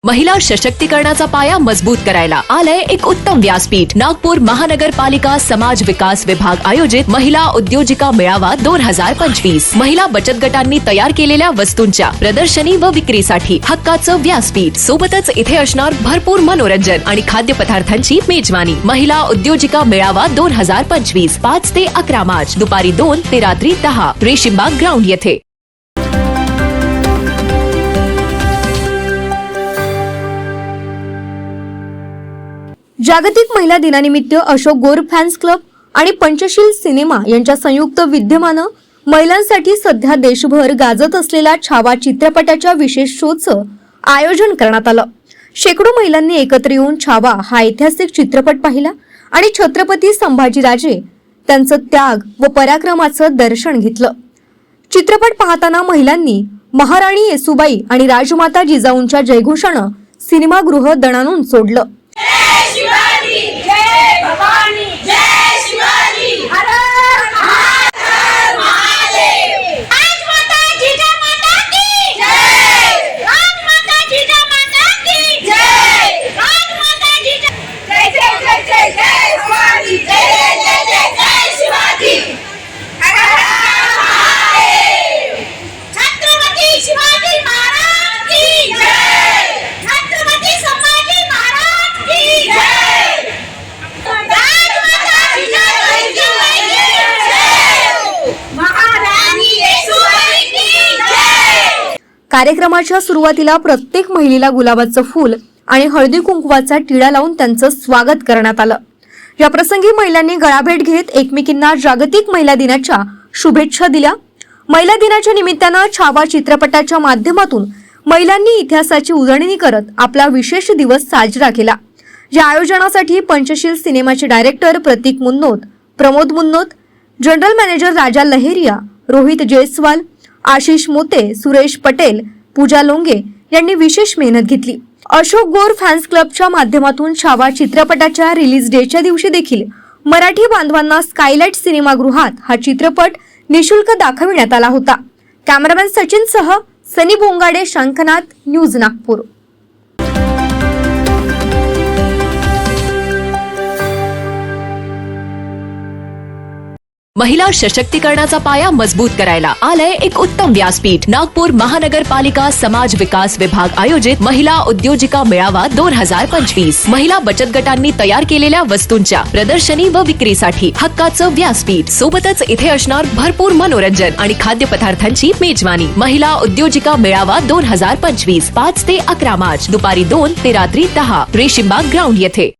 महिला सशक्तीकरणाचा पाया मजबूत करायला आलंय एक उत्तम व्यासपीठ। नागपूर महानगरपालिका समाज विकास विभाग आयोजित महिला उद्योजिका मेळावा 2025 महिला बचत गटांनी तयार केलेल्या वस्तूंच्या प्रदर्शनी व विक्रीसाठी हक्काचं व्यासपीठ। सोबतच इथे असणार भरपूर मनोरंजन आणि खाद्यपदार्थांची मेजवानी। महिला उद्योजिका मेळावा 2025 5 ते 11 मार्च दुपारी 2 ते रात्री 10 रेशीमबाग ग्राउंड येथे। जागतिक महिला दिनानिमित्त अशोक गोर फॅन्स क्लब आणि पंचशील सिनेमा यांच्या संयुक्त विद्यमानं महिलांसाठी सध्या देशभर गाजत असलेल्या छावा चित्रपटाच्या विशेष शोचं आयोजन करण्यात आलं। शेकडो महिलांनी एकत्र येऊन छावा हा ऐतिहासिक चित्रपट पाहिला आणि छत्रपती संभाजीराजे त्यांचं त्याग व पराक्रमाचं दर्शन घेतलं। चित्रपट पाहताना महिलांनी महाराणी येसुबाई आणि राजमाता जिजाऊंच्या जयघोषानं सिनेमागृह दणाणून सोडलं। जय शिवाजी, जय भवानी, जय शिवाजी, हर हर महादेव। राजमाता जिजामाता की जय, राजमाता जिजामाता की जय, राजमाता जिजा जय जय जय जय जय भवानी, जय जय जय जय शिवाजी, हर हर महादेव। छत्रपती शिवाजी महाराज की जय, छत्रपती संभाजी महाराज की जय, राजमाता जिजाबाई की जय, महाराणी येसुबाई की जय। कार्यक्रमाच्या सुरुवातीला प्रत्येक महिलेला गुलाबाचं फूल आणि हळदी कुंकवाचा टिळा लावून त्यांचं स्वागत करण्यात आलं। या प्रसंगी महिलांनी गळाभेट घेत एकमेकींना जागतिक महिला दिनाच्या शुभेच्छा दिल्या। महिला दिनाच्या निमित्तानं छावा चित्रपटाच्या माध्यमातून महिलांनी इतिहासाची उजळणी करत आपला विशेष दिवस साजरा केला। या आयोजनासाठी पंचशील सिनेमाचे डायरेक्टर प्रतीक मुन्नोत, प्रमोद मुन्नोत, जनरल मॅनेजर राजा लहेरिया, रोहित जयस्वाल, आशिष मोते, सुरेश पटेल, पूजा लोंगे यांनी विशेष मेहनत घेतली। अशोक गोर फॅन्स क्लबच्या माध्यमातून छावा चित्रपटाच्या रिलीज डेच्या दिवशी देखील मराठी बांधवांना स्कायलाइट सिनेमागृहात हा चित्रपट निशुल्क दाखविण्यात आला होता। कॅमेरामॅन सचिन सह सनी बोंगाडे, शंखनाथ, न्यूज नागपूर। महिला सशक्तीकरणाचा पाया मजबूत करायला आलंय एक उत्तम व्यासपीठ। नागपूर महानगरपालिका समाज विकास विभाग आयोजित महिला उद्योजिका मेळावा 2025 महिला बचत गटांनी तयार केलेल्या वस्तूंच्या प्रदर्शनी व विक्रीसाठी हक्काचं व्यासपीठ। सोबतच इथे असणार भरपूर मनोरंजन आणि खाद्यपदार्थांची मेजवानी। महिला उद्योजिका मेळावा 2025 5 ते 11 मार्च दुपारी 2 ते रात्री 10 रेशीमबाग ग्राउंड येथे।